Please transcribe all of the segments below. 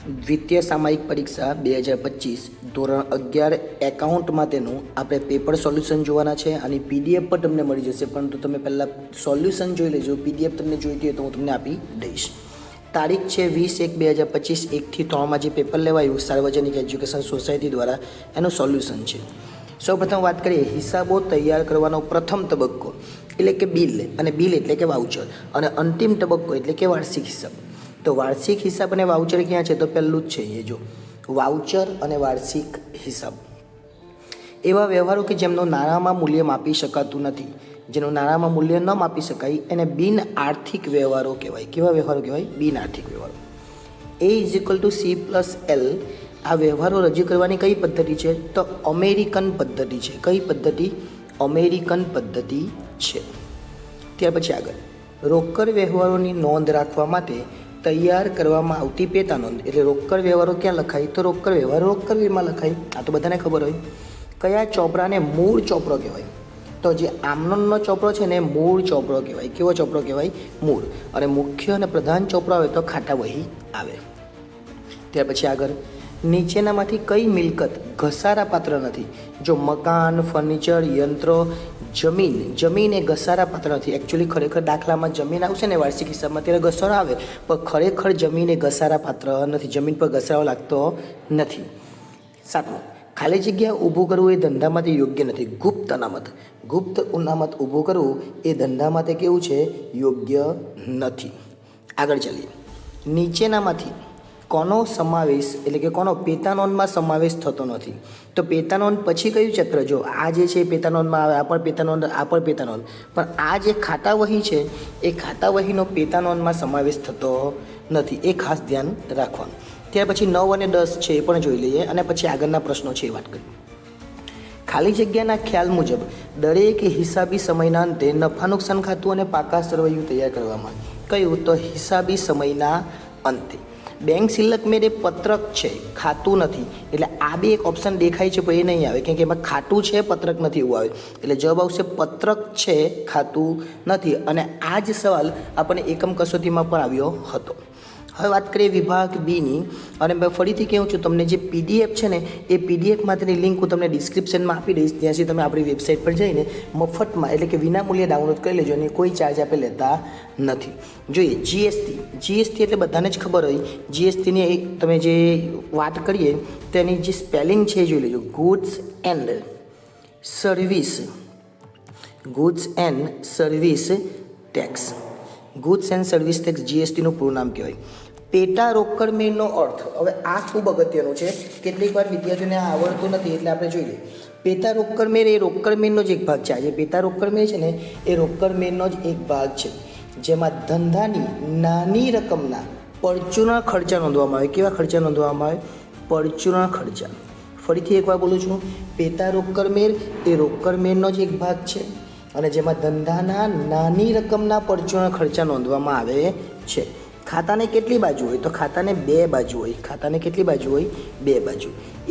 દ્વિતીય સામાયિક પરીક્ષા 2025 ધોરણ 11 એકાઉન્ટમાં તેનું આપણે પેપર સોલ્યુશન જોવાના છે અને પીડીએફ પણ તમને મળી જશે, પરંતુ તમે પહેલાં સોલ્યુશન જોઈ લેજો. પીડીએફ તમને જોઈતી હોય તો હું તમને આપી દઈશ. તારીખ છે 20/1/2025, 1 થી 3માં જે પેપર લેવાયું સાર્વજનિક એજ્યુકેશન સોસાયટી દ્વારા, એનું સોલ્યુશન છે. સૌપ્રથમ વાત કરીએ હિસાબો તૈયાર કરવાનો પ્રથમ તબક્કો એટલે કે બિલ, અને બિલ એટલે કે વાઉચર, અને અંતિમ તબક્કો એટલે કે વાર્ષિક હિસાબ. તો વાર્ષિક હિસાબ અને વાઉચર ક્યાં છે? તો પહેલું જ છે એ જો વાઉચર અને વાર્ષિક હિસાબ. એવા વ્યવહારો કે જેમનું નાણાંમાં મૂલ્ય માપી શકાતું નથી, જેનું નાણાંમાં મૂલ્ય ન માપી શકાય એને બિન આર્થિક વ્યવહારો કહેવાય. કેવા વ્યવહારો કહેવાય? બિન આર્થિક વ્યવહારો. A=C+L આ વ્યવહારો રજૂ કરવાની કઈ પદ્ધતિ છે? તો અમેરિકન પદ્ધતિ છે. કઈ પદ્ધતિ? અમેરિકન પદ્ધતિ છે. ત્યાર પછી આગળ રોકડ વ્યવહારોની નોંધ રાખવા માટે તૈયાર કરવામાં આવતી પેટા નોંધ એટલે રોકડ વ્યવહારો ક્યાં લખાય? તો રોકડ વ્યવહારો રોકડમાં લખાય. આ તો બધાને ખબર હોય. કયા ચોપડાને મૂળ ચોપડો કહેવાય? તો જે આમનોનનો ચોપડો છે ને મૂળ ચોપડો કહેવાય. કેવો ચોપડો કહેવાય? મૂળ. અને મુખ્ય અને પ્રધાન ચોપડો આવે તો ખાતા વહી આવે. ત્યાર પછી આગળ નીચેનામાંથી કઈ મિલકત ઘસારા પાત્ર નથી? જો મકાન, ફર્નિચર, યંત્રો, જમીન એ ઘસારા પાત્ર નથી. એકચ્યુઅલી ખરેખર દાખલામાં જમીન આવશે ને વાર્ષિક હિસાબમાં ત્યારે ઘસારો આવે, પણ ખરેખર જમીન એ ઘસારા પાત્ર નથી. જમીન પર ઘસારો લાગતો નથી. 7 ખાલી જગ્યા ઊભું કરવું એ ધંધા માટે યોગ્ય નથી. ગુપ્ત અનામત ઊભું કરવું એ ધંધા માટે કેવું છે? યોગ્ય નથી. આગળ ચાલીએ. નીચેનામાંથી કોનો સમાવેશ એટલે કે કોનો પેટાનોંધમાં સમાવેશ થતો નથી? તો પેટાનોંધ પછી કયું ચક્ર? જો આ જે છે પેટાનોંધમાં આવે, આ પણ પેટાનોંધ, આ પણ પેટાનોંધ, પણ આ જે ખાતા વહી છે એ ખાતા વહીનો પેટાનોંધમાં સમાવેશ થતો નથી. એ ખાસ ધ્યાન રાખવાનું. ત્યાર પછી 9 અને 10 છે એ પણ જોઈ લઈએ અને પછી આગળના પ્રશ્નો છે એ વાત કરીએ. ખાલી જગ્યાના ખ્યાલ મુજબ દરેક હિસાબી સમયના અંતે નફા નુકસાન ખાતું અને પાકા સરવૈયું તૈયાર કરવામાં. કયું? તો હિસાબી સમયના અંતે. બેંક સિલક મેળ એ પત્રક છે, ખાતું નથી. એટલે આ બે એક ઓપ્શન દેખાય છે પણ એ નહીં આવે, કેમ કે એમાં ખાતું છે પત્રક નથી એવું આવે. એટલે જવાબ આવશે પત્રક છે, ખાતું નથી. અને આ જ સવાલ આપણને એકમ કસોટીમાં પણ આવ્યો હતો. હવે વાત કરીએ વિભાગ બીની, અને મેં ફરીથી કહું છું તમને જે પીડીએફ છે ને એ પીડીએફ માટેની લિંક હું તમને ડિસ્ક્રિપ્શનમાં આપી દઈશ. ત્યાંથી તમે આપણી વેબસાઇટ પર જઈને મફતમાં એટલે કે વિનામૂલ્યે ડાઉનલોડ કરી લેજો અને કોઈ ચાર્જ આપણે લેતા નથી. જોઈએ જીએસટી એટલે બધાને જ ખબર હોય. જીએસટીની તમે જે વાત કરીએ તેની જે સ્પેલિંગ છે એ જોઈ લેજો. Goods and service tax. Goods and service tax જીએસટીનું પૂરું નામ કહેવાય. પેટા રોકડ મેળનો અર્થ, હવે આ ખૂબ અગત્યનું છે. કેટલીક વાર વિદ્યાર્થીઓને આ આવડતું નથી એટલે આપણે જોઈએ. પેટા રોકડ મેળ એ રોકડ મેળનો જ એક ભાગ છે. આ જે પેટા રોકડ મેળ છે ને એ રોકડ મેળનો જ એક ભાગ છે, જેમાં ધંધાની નાની રકમના પરચુરણ ખર્ચા નોંધવામાં આવે. કેવા ખર્ચા નોંધવામાં આવે? પરચુરણ ખર્ચા. ફરીથી એકવાર બોલું છું, પેટા રોકડ મેળ એ રોકડ મેળનો જ એક ભાગ છે અને જેમાં ધંધાના નાની રકમના પરચુરણ ખર્ચા નોંધવામાં આવે છે. ખાતાને કેટલી બાજુ હોય? તો ખાતાને 2 બાજુ હોય. ખાતાને કેટલી બાજુ હોય? 2 બાજુ.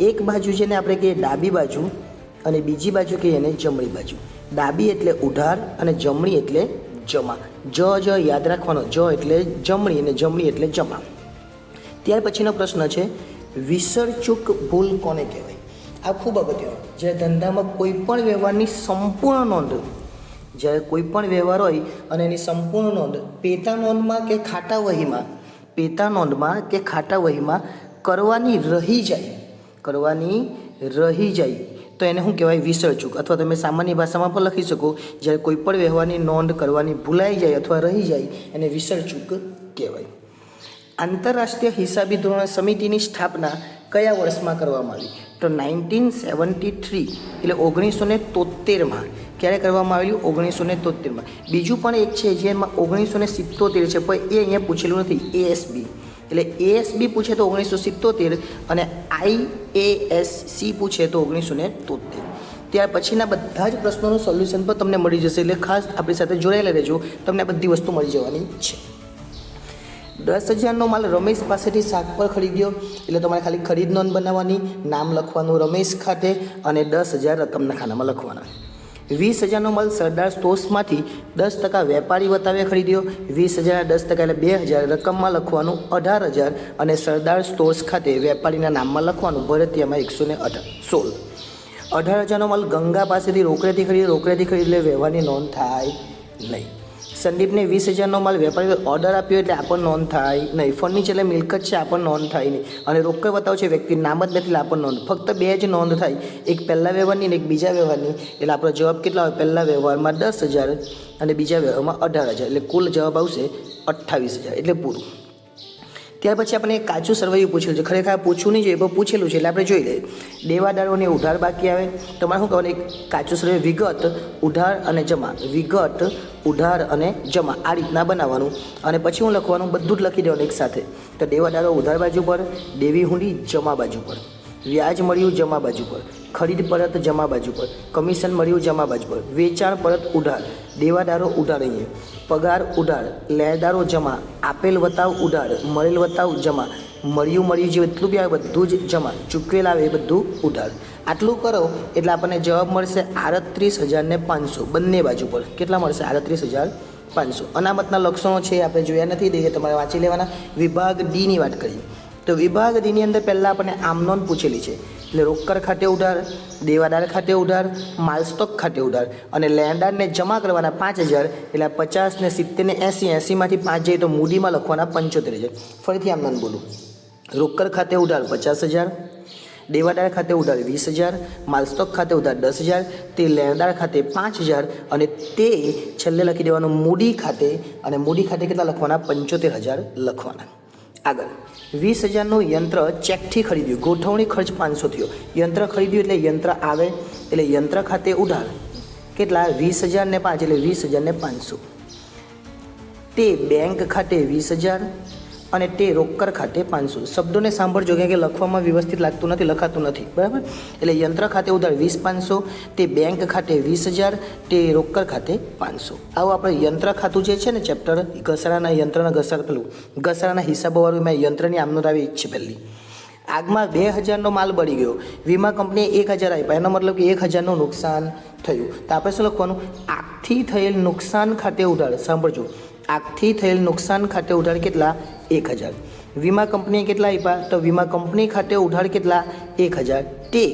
એક બાજુ જેને આપણે કહીએ ડાબી બાજુ અને બીજી બાજુ કહીએ એને જમણી બાજુ. ડાબી એટલે ઉધાર અને જમણી એટલે જમા. જ યાદ રાખવાનો. જ એટલે જમણી અને જમણી એટલે જમા. ત્યાર પછીનો પ્રશ્ન છે વિસરચૂક ભૂલ કોને કહેવાય? આ ખૂબ અગત્યનું. જ્યારે ધંધામાં કોઈ પણ વ્યવહારની સંપૂર્ણ નોંધ, જ્યારે કોઈ પણ વ્યવહાર હોય અને એની સંપૂર્ણ નોંધ પેટા નોંધમાં કે ખાતા વહીમાં કરવાની રહી જાય તો એને શું કહેવાય? વિસરચૂક. અથવા તમે સામાન્ય ભાષામાં પણ લખી શકો, જ્યારે કોઈ પણ વ્યવહારની નોંધ કરવાની ભૂલાઈ જાય અથવા રહી જાય એને વિસરચૂક કહેવાય. આંતરરાષ્ટ્રીય હિસાબી ધોરણ સમિતિની સ્થાપના કયા વર્ષમાં કરવામાં આવી? તો 1973 એટલે 1973માં. ક્યારે કરવામાં આવેલું? 1973માં. બીજું પણ એક છે જેમાં 1977 છે, પણ એ અહીંયા પૂછેલું નથી. ASB એટલે ASB પૂછે તો 1977 અને IASC પૂછે તો 1973. ત્યાર પછીના બધા જ પ્રશ્નોનું સોલ્યુશન પણ તમને મળી જશે, એટલે ખાસ આપણી સાથે જોડાયેલા રહેજો. તમને આ બધી વસ્તુ મળી જવાની છે. 10,000નો માલ રમેશ પાસેથી શાક પર ખરીદ્યો એટલે તમારે ખાલી ખરીદ નોંધ બનાવવાની, નામ લખવાનું રમેશ ખાતે અને 10,000 રકમના ખાનામાં લખવાના. 20,000નો માલ સરદાર સ્ટોર્સમાંથી 10% વેપારી વતાવે ખરીદ્યો. 20,000 10% એટલે 2,000 રકમમાં લખવાનું 18,000 અને સરદાર સ્ટોર્સ ખાતે વેપારીના નામમાં લખવાનું ભરતિયામાં 116. 18,000નો માલ ગંગા પાસેથી રોકડેથી ખરીદ્યો. રોકડેથી ખરીદ એટલે વ્યવહારની નોંધ થાય નહીં. સંદીપને 20,000નો માલ વેપારીએ ઓર્ડર આપ્યો એટલે આપણને નોંધ થાય નહીં. ફર્નિચર એટલે મિલકત છે, આપણને નોંધ થાય નહીં. અને રોકડ બતાવ છે, વ્યક્તિ નામ જ નથી એટલે આપણને નોંધ. ફક્ત 2 જ નોંધ થાય, એક પહેલા વ્યવહારની અને એક બીજા વ્યવહારની. એટલે આપણો જવાબ કેટલા હોય? પહેલા વ્યવહારમાં 10,000 અને બીજા વ્યવહારમાં 18,000. એટલે કુલ જવાબ આવશે 28,000. એટલે પૂરું. ત્યાર પછી આપણે કાચું સરવૈયું પૂછેલું છે. ખરેખર આ પૂછવું નહીં જોઈએ, પણ પૂછેલું છે એટલે આપણે જોઈ લઈએ. દેવાદારોને ઉધાર બાકી આવે. તમારે શું કહેવાનું? એક કાચું સરવૈયું વિગત, ઉધાર અને જમા. વિગત, ઉધાર અને જમા આ રીતના બનાવવાનું. અને પછી હું લખવાનું, બધું જ લખી દેવાનું એક સાથે. તો દેવાદારો ઉધાર બાજુ પર, દેવી હુંડી જમા બાજુ પર, વ્યાજ મળ્યું જમા બાજુ પર, ખરીદ પરત જમા બાજુ પર, કમિશન મળ્યું જમા બાજુ પર, વેચાણ પરત ઉધાર, દેવાદારો ઉધાર અહીંયા, પગાર ઉધાર, લેદારો જમા, આપેલ વતાવ ઉધાર, મળેલ વતાવ જમા, મળ્યું જે એટલું બી આવે બધું જ જમા, ચૂકવેલ આવે એ બધું ઉધાર. આટલું કરો એટલે આપણને જવાબ મળશે 38,500 બંને બાજુ પર. કેટલા મળશે? 38,500. અનામતના લક્ષણો છે આપણે જોયા નથી, દઈએ તમારે વાંચી લેવાના. વિભાગ ડીની વાત કરીએ તો વિભાગ ડીની અંદર પહેલાં આપણને આમ નોંધ પૂછેલી છે. એટલે રોકડ ખાતે ઉધાર, દેવાદાર ખાતે ઉધાર, માલસ્ટોક ખાતે ઉધાર અને લેણદારને જમા કરવાના 5,000. એટલે 50 ને 70 ને 80, 80માંથી 5 જઈએ તો મૂડીમાં લખવાના 75,000. ફરીથી આમ નોંધ બોલું. રોકડ ખાતે ઉધાર 50,000, દેવાદાર ખાતે ઉધાર 20,000, માલસ્ટોક ખાતે ઉધાર 10,000, તે લેણદાર ખાતે 5,000 અને તે છેલ્લે લખી દેવાનું મૂડી ખાતે. અને મૂડી ખાતે કેટલા લખવાના? 75,000 લખવાના. આગળ 20,000નું યંત્ર ચેકથી ખરીદ્યું. ગોઠવણી ખર્ચ 500 થયો. યંત્ર ખરીદ્યું એટલે યંત્ર આવે એટલે યંત્ર ખાતે ઉધાર કેટલા? 20,000 ને 5 એટલે 20,000 ને 500. તે બેંક ખાતે 20,000 અને તે રોકડ ખાતે 500. શબ્દોને સાંભળજો કે લખવામાં વ્યવસ્થિત લાગતું નથી, લખાતું નથી, બરાબર. એટલે યંત્ર ખાતે ઉધાર 20,500, તે બેંક ખાતે 20,000, તે રોકડ ખાતે 500. આવું આપણે યંત્ર ખાતું જે છે ને ચેપ્ટર, ઘસારાના યંત્રના ઘસારાના હિસાબોવાળું મેં યંત્રની આમનોંધ આવી છે પહેલી. આગમાં 2,000નો માલ બળી ગયો. વીમા કંપનીએ 1,000 આપ્યા, એનો મતલબ કે 1,000નું નુકસાન થયું. તો આપણે શું લખવાનું? આગથી થયેલ નુકસાન ખાતે ઉધાર. સાંભળજો, આગથી થયેલ નુકસાન ખાતે ઉધાર કેટલા? 1,000. વીમા કંપનીએ કેટલા આપ્યા? તો વીમા કંપની ખાતે ઉધાર કેટલા? 1,000. તે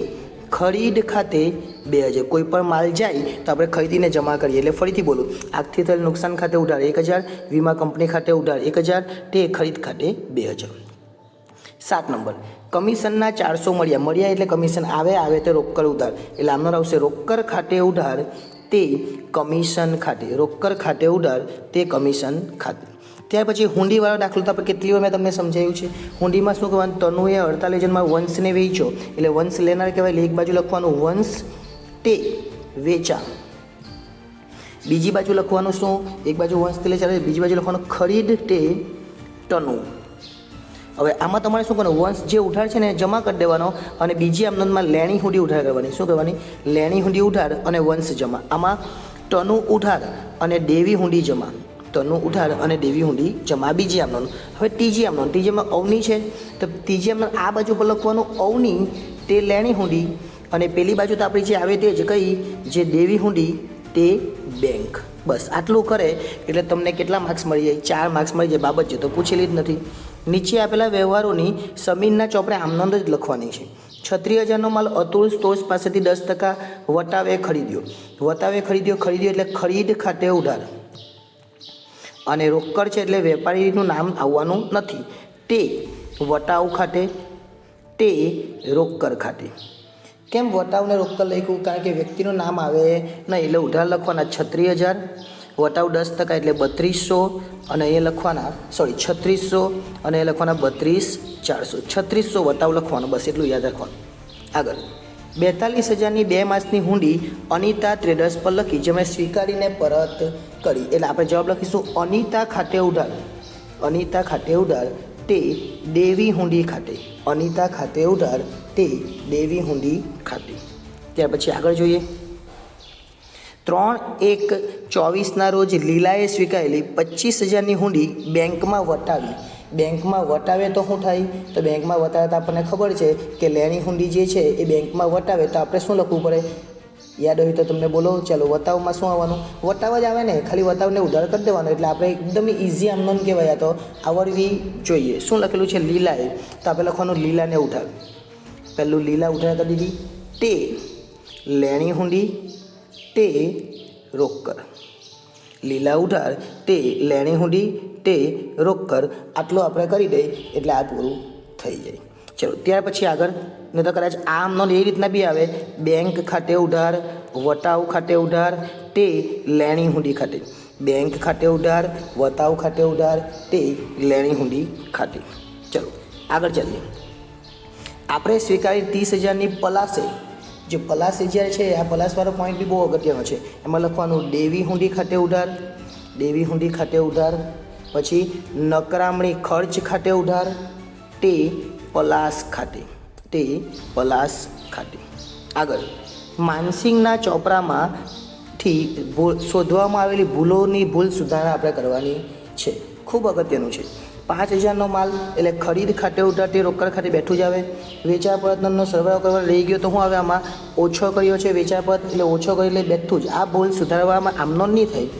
ખરીદ ખાતે 2,000. કોઈ પણ માલ જાય તો આપણે ખરીદીને જમા કરીએ. એટલે ફરીથી બોલું, આગથી થયેલ નુકસાન ખાતે ઉધાર 1,000, વીમા કંપની ખાતે ઉધાર 1,000, તે ખરીદ ખાતે 2,000. 7 નંબર, કમિશનના 400 મળ્યા એટલે કમિશન આવે તે રોકડ ઉધાર. એટલે આમનો આવશે રોકડ ખાતે ઉધાર તે કમિશન ખાતે, રોકડ ખાતે ઉધાર તે કમિશન ખાતે. ત્યાર પછી હુંડીવાળો દાખલો તો આપણે કેટલી વાર મેં તમને સમજાવ્યું છે. હુંડીમાં શું કહેવાનું? તનુએ 48 જણમાં વંશને વેચ્યો એટલે વંશ લેનાર કહેવાય. એટલે એક બાજુ લખવાનું વંશ તે વેચાણ, બીજી બાજુ લખવાનું શું? એક બાજુ વંશ તે વેચાણ, બીજી બાજુ લખવાનું ખરીદ તે તનુ. હવે આમાં તમારે શું કરવાનું? વંશ જે ઉધાર છે ને જમા કરી દેવાનો અને બીજી આમનોંધમાં લેણી હુંડી ઉધાર કરવાની. શું કરવાની? લેણી હુંડી ઉધાર અને વંશ જમા. આમાં તનુ ઉધાર અને દેવી હુંડી જમા. તનુ ઉધાર અને દેવી હુંડી જમા બીજી આમનોંધ. હવે ત્રીજી આમનોંધ, ત્રીજીમાં અવની છે તો ત્રીજી આમનોંધ આ બાજુ પર લખવાનું અવની તે લેણી હુંડી અને પેલી બાજુ તો આપણી જે આવે તે જ કઈ? જે દેવી હુંડી તે બેંક. બસ આટલું કરે એટલે તમને કેટલા માર્ક્સ મળી જાય? 4 માર્ક્સ મળી જાય. બાબત છે તો પૂછેલી જ નથી. નીચે આપેલા વ્યવહારોની સમીનના ચોપડે આમનોંધ જ લખવાની છે. 36,000નો માલ અતુલ સ્ટોર્સ પાસેથી 10% વટાવે ખરીદ્યો. વટાવે ખરીદ્યો એટલે ખરીદ ખાતે ઉધાર અને રોકડ છે એટલે વેપારીનું નામ આવવાનું નથી. તે વટાવ ખાતે, તે રોકડ ખાતે. કેમ વટાવને રોકડ લખ્યું? કારણ કે વ્યક્તિનું નામ આવે નહીં એટલે ઉધાર લખવાના 36,000, વટાવ 10% એટલે 3200 અને એ લખવાના 3600 અને એ લખવાના 32,400. 3600 વટાવ લખવાનો, બસ એટલું યાદ રાખવાનું. આગળ 42,000ની 2 માસની હુંડી અનિતા ટ્રેડર્સ પર લખી, જેમણે સ્વીકારીને પરત કરી. એટલે આપણે જવાબ લખીશું અનિતા ખાતે ઉધાર. અનિતા ખાતે ઉધાર તે દેવી હુંડી ખાતે. અનિતા ખાતે ઉધાર તે દેવી હુંડી ખાતે. ત્યાર પછી આગળ જોઈએ. 3/1/24ના રોજ લીલાએ સ્વીકારેલી 25,000ની હુંડી બેંકમાં વટાવી. બેંકમાં વટાવે તો શું થાય? તો બેંકમાં વટાવે તો આપણને ખબર છે કે લેણી હુંડી જે છે એ બેંકમાં વટાવે તો આપણે શું લખવું પડે? યાદ હોય તો તમને બોલો. ચાલો વતાવમાં શું આવવાનું? વતાવ જ આવે ને, ખાલી વતાવને ઉધાર કરી દેવાનો એટલે આપણે એકદમ ઇઝી આમ નોંધ કહેવાય. તો આવડવી જોઈએ. શું લખેલું છે? લીલાએ. તો આપણે લખવાનું લીલાને ઉધાર. પહેલું લીલા ઉધાર કરી દીધી. તે લેણી હુંડી તે રોકડ. લીલા ઉધાર તે લેણી હુંડી તે રોકડ. આટલું આપણે કરી દઈએ એટલે આ પૂરું થઈ જાય. ચલો ત્યાર પછી આગળ નહીં તો કદાચ આમ નોંધ એ રીતના બી આવે. બેંક ખાતે ઉધાર, વટાવ ખાતે ઉધાર તે લેણી હુંડી ખાતે. બેંક ખાતે ઉધાર, વટાવ ખાતે ઉધાર તે લેણી હુંડી ખાતે. ચલો આગળ ચાલીએ. આપણે સ્વીકારી 30,000ની પલાસે. જે પલાસ જ્યારે છે આ પલાસવાળો પોઈન્ટ બી બહુ અગત્યનો છે. એમાં લખવાનું દેવી હુંડી ખાતે ઉધાર, દેવી હુંડી ખાતે ઉધાર. પછી નકરામણી ખર્ચ ખાતે ઉધાર તે પલાસ ખાતે, તે પલાસ ખાતે. આગળ માનસિંગના ચોપડામાંથી શોધવામાં આવેલી ભૂલોની ભૂલ સુધારણા આપણે કરવાની છે. ખૂબ અગત્યનું છે. 5,000નો માલ એટલે ખરીદ ખાતે ઉધાર તે રોકડ ખાતે બેઠું જ આવે. વેચાણ પરતનો સરવાળો કરવા લઈ ગયો તો શું આવે? આમાં ઓછો કર્યો છે વેચાણ પરત એટલે ઓછો કરી એટલે બેઠું જ. આ ભૂલ સુધારવામાં આમનો નહીં થાય.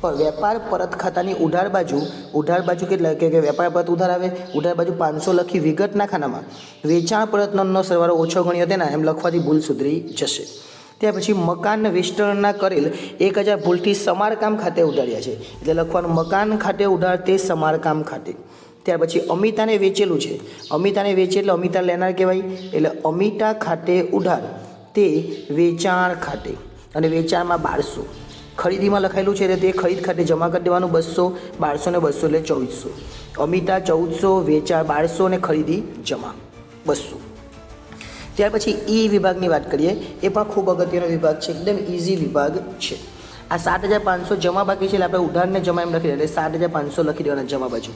પણ વેપાર પરત ખાતાની ઉધાર બાજુ કેટલા કે વેપાર પરત ઉધાર આવે. ઉધાર બાજુ 500 લખી વિગતના ખાનામાં વેચાણ પરતનો સરવાળો ઓછો ગણ્યો તેના એમ લખવાથી ભૂલ સુધરી જશે. ત્યાર પછી મકાન વિસ્તરણના કરેલ 1,000 ભૂલથી સમારકામ ખાતે ઉધાર્યા છે એટલે લખવાનું મકાન ખાતે ઉધાર તે સમારકામ ખાતે. ત્યાર પછી અમિતાને વેચેલું છે. અમિતાને વેચે એટલે અમિતા લેનાર કહેવાય. એટલે અમિતા ખાતે ઉધાર તે વેચાણ ખાતે. અને વેચાણમાં 1200 ખરીદીમાં લખાયેલું છે એટલે તે ખરીદ ખાતે જમા કરી દેવાનું. 200, 1200 ને 200 એટલે 2400. અમિતા 1400, વેચાણ 1200 ને ખરીદી જમા 200. ત્યાર પછી ઈ વિભાગની વાત કરીએ. એ પણ ખૂબ અગત્યનો વિભાગ છે, એકદમ ઇઝી વિભાગ છે. આ 7,500 જમા બાકી છે એટલે આપણે ઉધારને જમા એમ લખી દઈએ એટલે 7,500 લખી દેવાના જમા બાજુ.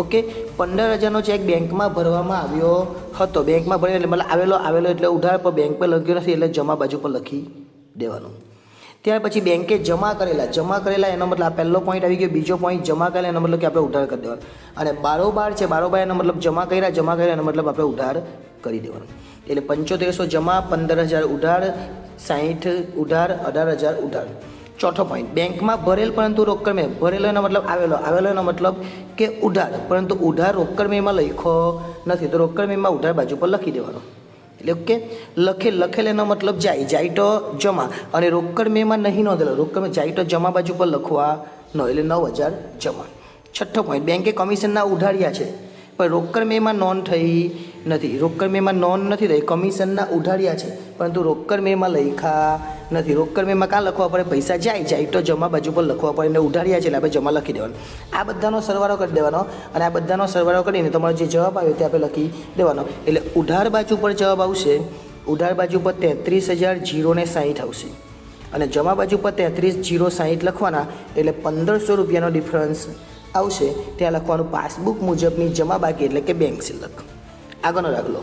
ઓકે. 15,000નો ચેક બેંકમાં ભરવામાં આવ્યો હતો. બેંકમાં ભરેલો એટલે મતલબ આવેલો એટલે ઉધાર પર બેંક પર લખ્યો નથી એટલે જમા બાજુ પર લખી દેવાનું. ત્યાર પછી બેંકે જમા કરેલા એનો મતલબ આ પહેલો પોઈન્ટ આવી ગયો. બીજો પોઈન્ટ જમા કરેલા એનો મતલબ કે આપણે ઉધાર કરી દેવાનું. અને બારોબાર છે, બારોબાર એનો મતલબ જમા કર્યા એનો મતલબ આપણે ઉધાર કરી દેવાનું. એટલે 7500 જમા, 15,000 ઉધાર, 60 ઉધાર, 18,000 ઉધાર. ચોથો પોઈન્ટ બેંકમાં ભરેલ પરંતુ રોકડ મેં. ભરેલો એનો મતલબ આવેલો એનો મતલબ કે ઉધાર, પરંતુ ઉધાર રોકડ મેમાં લખ્યો નથી તો રોકડ મેમાં ઉધાર બાજુ પર લખી દેવાનો. એટલે ઓકે. લખેલ એનો મતલબ જાય તો જમા અને રોકડ મેમાં નહીં નોંધેલો. રોકડ મેં જાય તો જમા બાજુ પર લખવાનો એટલે 9,000 જમા. છઠ્ઠો પોઈન્ટ બેંકે કમિશનના ઉધાર્યા છે પણ રોકડ મેમાં નોંધ થઈ નથી. રોકડ મેમાં નોંધ નથી થઈ. કમિશનના ઉધાર્યા છે પરંતુ રોકડ મેમાં લખ્યા નથી. રોકડ મેમાં કાં લખવા પડે? પૈસા જાય તો જમા બાજુ પર લખવા પડે અને ઉધાર્યા છે એટલે આપણે જમા લખી દેવાનો. આ બધાનો સરવાળો કરી દેવાનો અને આ બધાનો સરવાળો કરીને તમારો જે જવાબ આવ્યો તે આપણે લખી દેવાનો. એટલે ઉધાર બાજુ પર જવાબ આવશે. ઉધાર બાજુ પર 33,060 આવશે અને જમા બાજુ પર 33,060 લખવાના એટલે 1,500 રૂપિયાનો ડિફરન્સ આવશે. ત્યાં લખવાનું પાસબુક મુજબની જમા બાકી એટલે કે બેંક સિલક. આગળનો દાખલો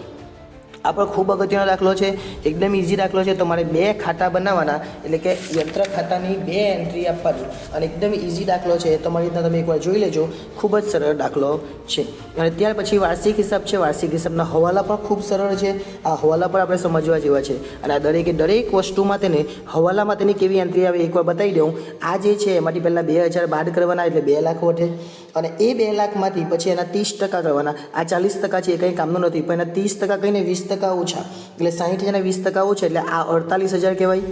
આ પણ ખૂબ અગત્યનો દાખલો છે, એકદમ ઇઝી દાખલો છે. તમારે 2 ખાતા બનાવવાના એટલે કે યંત્ર ખાતાની 2 એન્ટ્રી આપવાની અને એકદમ ઇઝી દાખલો છે. તમારી રીતના તમે એકવાર જોઈ લેજો. ખૂબ જ સરળ દાખલો છે. અને ત્યાર પછી વાર્ષિક હિસાબ છે. વાર્ષિક હિસાબના હવાલા પણ ખૂબ સરળ છે. આ હવાલા પણ આપણે સમજવા જેવા છે અને આ દરેક વસ્તુમાં તેને હવાલામાં તેની કેવી એન્ટ્રી આવે એકવાર બતાવી દઉં. આ જે છે એમાંથી પહેલાં 2,000 બાદ કરવાના એટલે 2 લાખ વધે અને એ 2 લાખમાંથી પછી એના 30% કરવાના. આ 40% છે એ કંઈ કામનું નથી પણ એના 30% કહીને 20% ઓછા એટલે 60,000 ને 20% ઓછા એટલે આ 48,000 કહેવાય.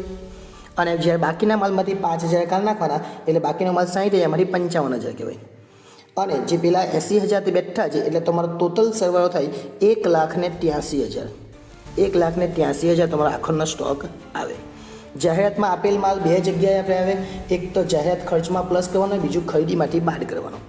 અને જ્યારે બાકીના માલમાંથી 5,000 કાઢી નાખવાના એટલે બાકીનો માલ 60,000 માંથી 55,000 કહેવાય. અને જે પેલા 80,000 તે બેઠા છે એટલે તમારો ટોટલ સરવાળો થાય 1,83,000. 1,83,000 તમારો આખરનો સ્ટોક આવે. જાહેરાતમાં આપેલ માલ 2 જગ્યાએ આપણે આવે. એક તો જાહેરાત ખર્ચમાં પ્લસ કરવાનો, બીજું ખરીદીમાંથી બાદ કરવાનો.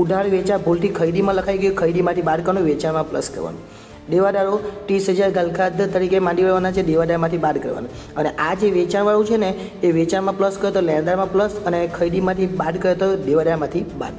ઉધાર વેચાણ ભૂલથી ખરીદીમાં લખાઈ ગયું, ખરીદીમાંથી બાદ કરવાનું, વેચાણમાં પ્લસ કરવાનું. દેવાદારો 30,000 ગલખાદ તરીકે માંડી લેવાના છે, દેવાદારમાંથી બાદ કરવાના. અને આ જે વેચાણવાળું છે ને એ વેચાણમાં પ્લસ કરે તો લેણદારમાં પ્લસ અને ખરીદીમાંથી બાદ કરે તો દેવાદારમાંથી બાદ.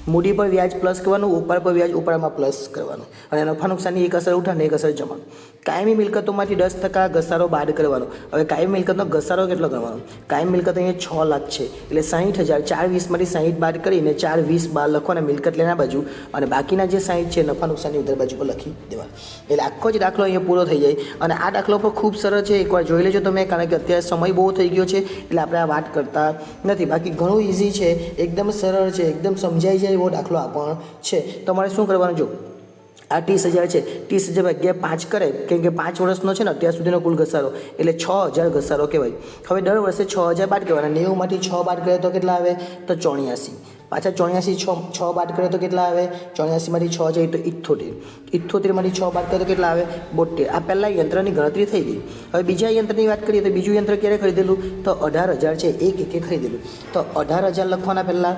મૂડી પર વ્યાજ પ્લસ કરવાનું, ઉપાડ પર વ્યાજ ઉપાડમાં પ્લસ કરવાનું, અને નફા નુકસાનની એક અસર ઉઠાને એક અસર જમા. કાયમી મિલકતોમાંથી 10% ઘસારો બાદ કરવાનો. હવે કાયમી મિલકતનો ઘસારો કેટલો કરવાનો? કાયમી મિલકત અહીંયા 6 લાખ છે એટલે 60,000, 420માંથી 60 બાદ કરીને 420 બાર લખો અને મિલકત લેના બાજુ, અને બાકીના જે 60 છે નફા નુકસાનની ઉધર બાજુ પર લખી દેવાનું. એટલે આખો જ દાખલો અહીંયા પૂરો થઈ જાય. અને આ દાખલો પણ ખૂબ સરળ છે, એકવાર જોઈ લેજો તમે, કારણ કે અત્યારે સમય બહુ થઈ ગયો છે એટલે આપણે આ વાત કરતા નથી. બાકી ઘણું ઇઝી છે, એકદમ સરળ છે, એકદમ સમજાઈ જાય એવો દાખલો આ પણ છે. તમારે શું કરવાનું? જો આ 30,000 છે, 30,000 ભાગ્યા 5 કરે, કેમ કે 5 વર્ષનો છે ને અત્યાર સુધીનો કુલ ઘસારો, એટલે 6,000 ઘસારો કહેવાય. હવે દર વર્ષે 6,000 બાદ કરવાના. 90માંથી 6 બાદ કરે તો કેટલા આવે? તો 84. પાછા 84 6 બાદ કરે તો કેટલા આવે? 84માંથી 6 જાય તો 78. 78માંથી 6 બાદ કરે તો કેટલા આવે? 72. આ પહેલાં યંત્રની ગણતરી થઈ ગઈ. હવે બીજા યંત્રની વાત કરીએ તો બીજું યંત્ર ક્યારે ખરીદેલું? તો 18,000 છે, એક ખરીદેલું. તો 18,000 લખવાના પહેલાં.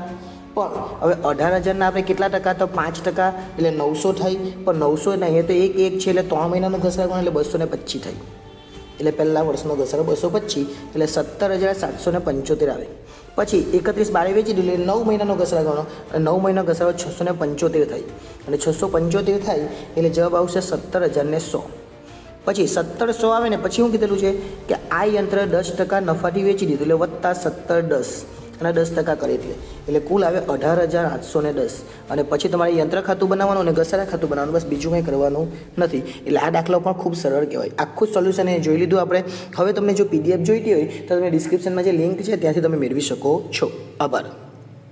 પણ હવે 18,000ના આપણે કેટલા ટકા? તો 5%, એટલે 900 થાય. પણ 900 નહીં તો એક છે એટલે 3 મહિનાનો ઘસારો એટલે 225 થાય. એટલે પહેલા વર્ષનો ઘસારો 225 એટલે 17,775 આવે. પછી 31/12 વેચી દીધું એટલે 9 મહિનાનો ઘસારો ગણો, અને 9 મહિનાનો ઘસારો 675 થાય. અને 675 થાય એટલે જવાબ આવશે 17,100. પછી 1700 આવે ને પછી શું કીધેલું છે કે આ યંત્ર 10% નફાથી વેચી દીધું એટલે વત્તા 1710 અને 10% કરે એટલે કુલ આવે 18,810. અને પછી તમારે યંત્ર ખાતું બનાવવાનું અને ઘસારા ખાતું બનાવવાનું, બસ બીજું કંઈ કરવાનું નથી. એટલે આ દાખલો પણ ખૂબ સરળ કહેવાય. આખું સોલ્યુશન એ જોઈ લીધું આપણે. હવે તમને જો PDF જોઈતી હોય તો તમે ડિસ્ક્રિપ્શનમાં જે લિંક છે ત્યાંથી તમે મેળવી શકો છો. આભાર.